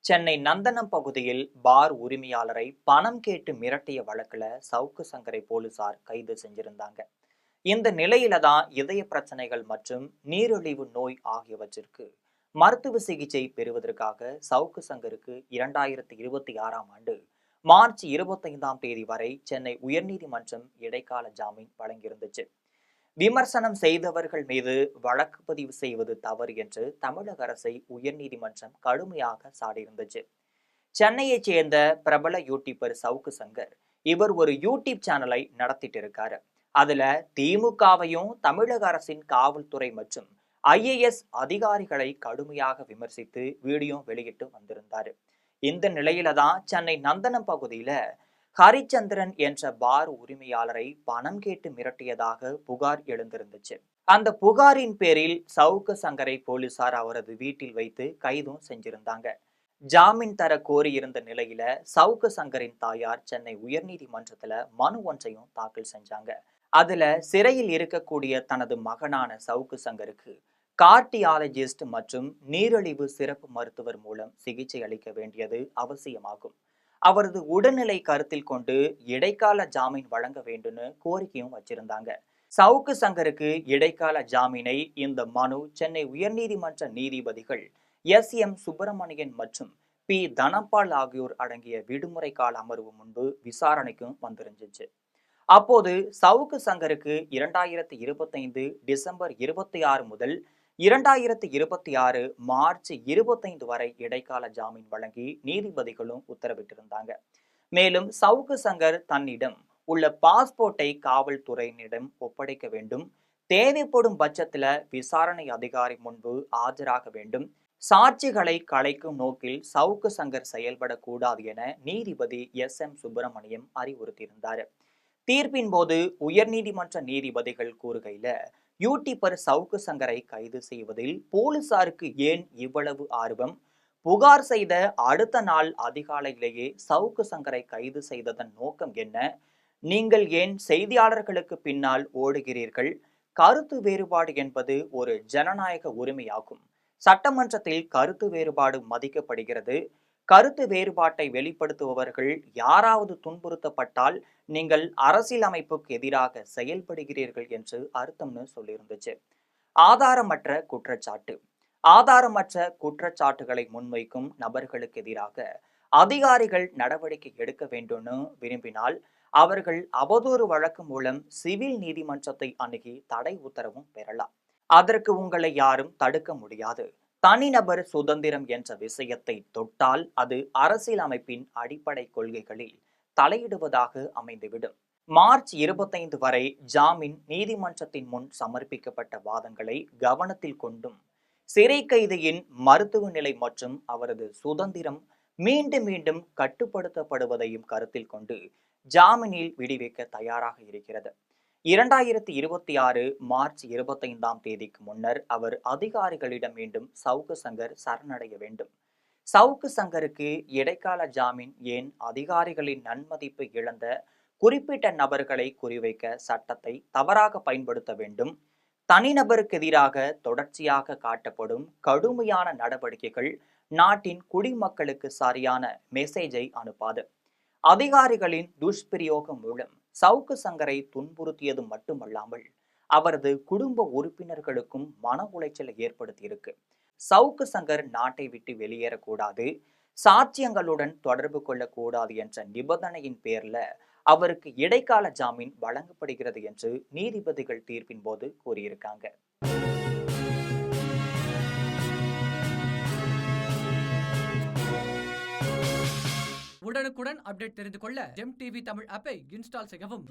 சென்னை நந்தனம் பகுதியில் பார் உரிமையாளரை பணம் கேட்டு மிரட்டிய வழக்குல சவுக்கு சங்கரை போலீசார் கைது செஞ்சிருந்தாங்க. இந்த நிலையில தான் இதய பிரச்சனைகள் மற்றும் நீரிழிவு நோய் ஆகியவற்றிற்கு மருத்துவ சிகிச்சை பெறுவதற்காக சவுக்கு சங்கருக்கு 2026ஆம் ஆண்டு மார்ச் 25ஆம் தேதி வரை சென்னை உயர்நீதிமன்றம் இடைக்கால ஜாமீன் வழங்கியிருந்துச்சு. விமர்சனம் செய்தவர்கள் மீது வழக்கு பதிவு செய்வது தவறு என்று தமிழக அரசை உயர்நீதிமன்றம் கடுமையாக சாடியிருந்துச்சு. சென்னையைச் சேர்ந்த பிரபல யூடியூபர் சவுக்கு சங்கர் இவர் ஒரு யூடியூப் சேனலை நடத்திட்டு இருக்காரு. அதுல திமுகவையும் தமிழக அரசின் காவல்துறை மற்றும் IAS அதிகாரிகளை கடுமையாக விமர்சித்து வீடியோ வெளியிட்டு வந்திருந்தாரு. இந்த நிலையில தான் சென்னை நந்தனம் பகுதியில ஹரிச்சந்திரன் என்ற பார் உரிமையாளரை பணம் கேட்டு மிரட்டியதாக புகார் எழுந்திருந்துச்சு. அந்த புகாரின் பேரில் சவுக்கு சங்கரை போலீசார் அவரது வீட்டில் வைத்து கைதும் செஞ்சிருந்தாங்க. ஜாமீன் தர கோரியிருந்த நிலையில சவுக்கு சங்கரின் தாயார் சென்னை உயர்நீதிமன்றத்துல மனு ஒன்றையும் தாக்கல் செஞ்சாங்க. அதுல சிறையில் இருக்கக்கூடிய தனது மகனான சவுக்கு சங்கருக்கு கார்டியாலஜிஸ்ட் மற்றும் நீரிழிவு சிறப்பு மருத்துவர் மூலம் சிகிச்சை அளிக்க வேண்டியது அவசியமாகும். அவரது உடல்நிலை கருத்தில் கொண்டு இடைக்கால ஜாமீன் வழங்க வேண்டும்னு கோரிக்கையும் வச்சிருந்தாங்க. சவுக்கு சங்கருக்கு இடைக்கால ஜாமீனை இந்த மனு சென்னை உயர்நீதிமன்ற நீதிபதிகள் SM சுப்பிரமணியன் மற்றும் P தனபால் ஆகியோர் அடங்கிய விடுமுறை கால அமர்வு முன்பு விசாரணைக்கும் வந்திருந்துச்சு. அப்போது சவுக்கு சங்கருக்கு 2025 டிசம்பர் 26 முதல் 2026 மார்ச் 25 வரை இடைக்கால ஜாமீன் வழங்கி நீதிபதிகளும் உத்தரவிட்டிருந்தாங்க. மேலும் சவுக்கு சங்கர் தன்னிடம் உள்ள பாஸ்போர்ட்டை காவல்துறையினரிடம் ஒப்படைக்க வேண்டும், தேவைப்படும் பட்சத்துல விசாரணை அதிகாரி முன்பு ஆஜராக வேண்டும், சாட்சிகளை கலைக்கும் நோக்கில் சவுக்கு சங்கர் செயல்படக்கூடாது என நீதிபதி SM சுப்பிரமணியம் அறிவுறுத்தியிருந்தார். தீர்ப்பின் போது உயர்நீதிமன்ற நீதிபதிகள் கூறுகையில யூடியூபர் சவுக்கு சங்கரை கைது செய்வதில் போலீசாருக்கு ஏன் இவ்வளவு ஆர்வம்? புகார் செய்த அடுத்த நாள் அதிகாலையிலேயே சவுக்கு சங்கரை கைது செய்ததன் நோக்கம் என்ன? நீங்கள் ஏன் செய்தியாளர்களுக்கு பின்னால் ஓடுகிறீர்கள்? கருத்து வேறுபாடு என்பது ஒரு ஜனநாயக உரிமையாகும். சட்டமன்றத்தில் கருத்து வேறுபாடு மதிக்கப்படுகிறது. கருத்து வேறுபாட்டை வெளிப்படுத்துபவர்கள் யாராவது துன்புறுத்தப்பட்டால் நீங்கள் அரசியலமைப்புக்கு எதிராக செயல்படுகிறீர்கள் என்று அர்த்தம்னு சொல்லியிருந்துச்சு. ஆதாரமற்ற குற்றச்சாட்டு. ஆதாரமற்ற குற்றச்சாட்டுகளை முன்வைக்கும் நபர்களுக்கு எதிராக அதிகாரிகள் நடவடிக்கை எடுக்க வேண்டும்னு விரும்பினால் அவர்கள் அவதூறு வழக்கு மூலம் சிவில் நீதிமன்றத்தை அணுகி தடை உத்தரவும் பெறலாம். அதற்கு உங்களை யாரும் தடுக்க முடியாது. தனிநபர் சுதந்திரம் என்ற விஷயத்தை தொட்டால் அது அரசியலமைப்பின் அடிப்படை கொள்கைகளில் தலையிடுவதாக அமைந்துவிடும். மார்ச் 25 வரை ஜாமீன் நீதிமன்றத்தின் முன் சமர்ப்பிக்கப்பட்ட வாதங்களை கவனத்தில் கொண்டும் சிறை கைதியின் மருத்துவ நிலை மற்றும் அவரது சுதந்திரம் மீண்டும் மீண்டும் கட்டுப்படுத்தப்படுவதையும் கருத்தில் கொண்டு ஜாமீனில் விடுவிக்க தயாராக இருக்கிறது. 2026 மார்ச் 25ஆம் தேதிக்கு முன்னர் அவர் அதிகாரிகளிடம் மீண்டும் சவுக்கு சங்கர் சரணடைய வேண்டும். சவுக்கு சங்கருக்கு இடைக்கால ஜாமீன் ஏன்? அதிகாரிகளின் நன்மதிப்பு இழந்த குறிப்பிட்ட நபர்களை குறிவைக்க சட்டத்தை தவறாக பயன்படுத்த வேண்டும். தனிநபருக்கு எதிராக தொடர்ச்சியாக காட்டப்படும் கடுமையான நடவடிக்கைகள் நாட்டின் குடிமக்களுக்கு சரியான மெசேஜை அனுப்பாது. அதிகாரிகளின் துஷ்பிரயோகம் மூலம் சவுக்கு சங்கரை துன்புறுத்தியது மட்டுமல்லாமல் அவரது குடும்ப உறுப்பினர்களுக்கும் மன உளைச்சலை ஏற்படுத்தியிருக்கு. சவுக்கு சங்கர் நாட்டை விட்டு வெளியேறக்கூடாது, சாட்சியங்களுடன் தொடர்பு கொள்ளக்கூடாது என்ற நிபந்தனையின் பேர்ல அவருக்கு இடைக்கால ஜாமீன் வழங்கப்படுகிறது என்று நீதிபதிகள் தீர்ப்பின் போது கூறியிருக்காங்க. உடனுக்குடன் அப்டேட் தெரிந்து கொள்ள ஜெம் டிவி தமிழ் ஆப்பை இன்ஸ்டால் செய்யவும்.